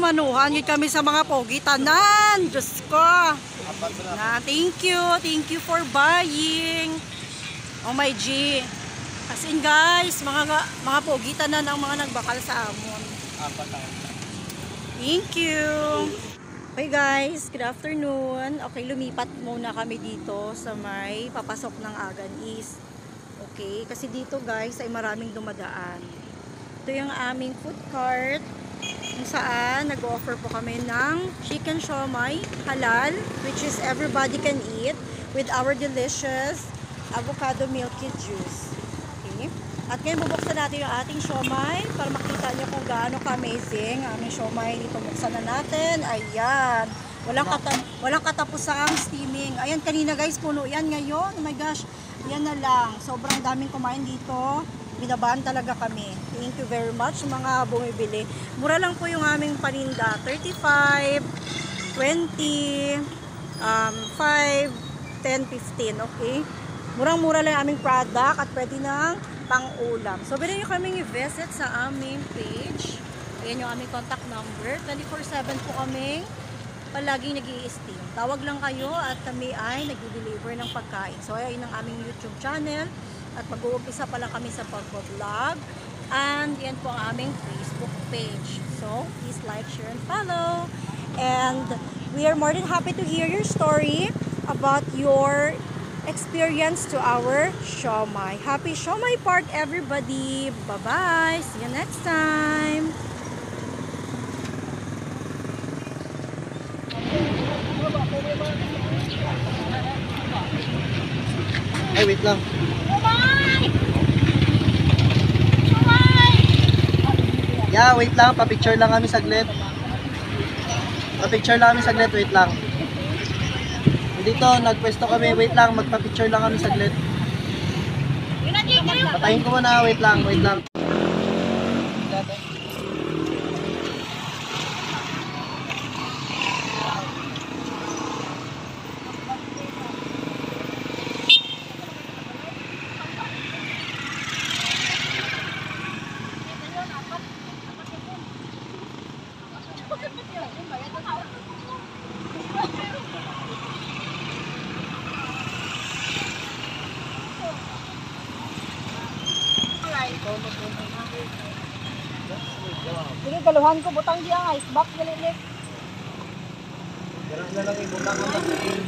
manuhan yun kami sa mga pogi tanan. Diyos ko. Na, thank you for buying. Oh my G. As in guys, mga pogi tanan ang mga nagbakal sa amon. Thank you. Okay guys, good afternoon. Okay, lumipat muna kami dito sa may papasok ng Agan East. Okay, kasi dito guys ay maraming dumadaan. Ito yung aming food cart kung saan nag-offer po kami ng chicken siomai halal, which is everybody can eat with our delicious avocado milky juice. Okay, at ngayon bubuksan natin yung ating siomai para makita nyo kung gaano ka-amazing ang aming siomai. Dito buksan na natin. Ayan, walang katapusang steaming. Ayan, kanina guys puno yan. Ngayon, oh my gosh, yan na lang. Sobrang daming kumain dito. Binabahan talaga kami. Thank you very much mga bumibili. Mura lang po yung aming paninda. 35, 20, 5, 10, 15. Okay? Murang-mura lang yung aming product at pwede nang pang-ulam. So, pwede nyo kaming i-visit sa aming page. Ayan yung aming contact number. 24/7 po kaming palaging nag-i-steam. Tawag lang kayo at kami ay nag-deliver ng pagkain. So, ayan ang aming YouTube channel. At mag-uumpisa pa lang kami sa pag-vlog. And yan po ang aming Facebook page. So, please like, share, and follow. And we are more than happy to hear your story about your experience to our siomai. Happy Siomai Park, everybody! Bye-bye! See you next time! Ay, wait lang. Yeah, wait lang. Pa-picture lang kami saglit. Pa-picture lang kami saglit. Wait lang. Dito, nagpwesto kami. Wait lang. Magpa-picture lang kami saglit. Patayin ko muna. Wait lang. Wait lang. Sige, galuhan ko. Butang di ang ice box. Galilit. Ganun na lang ibutang ang mag-in.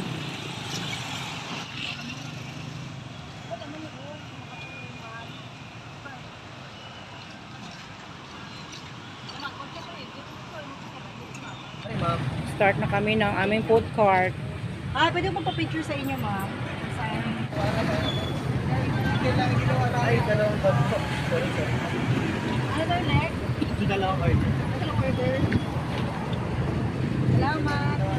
Start na kami ng aming food cart. Pwede mo pa-picture sa inyo, ma'am. Ay, dalawang bago. Sorry. Ano next? Dalawang order. Dalawang order. Salamat.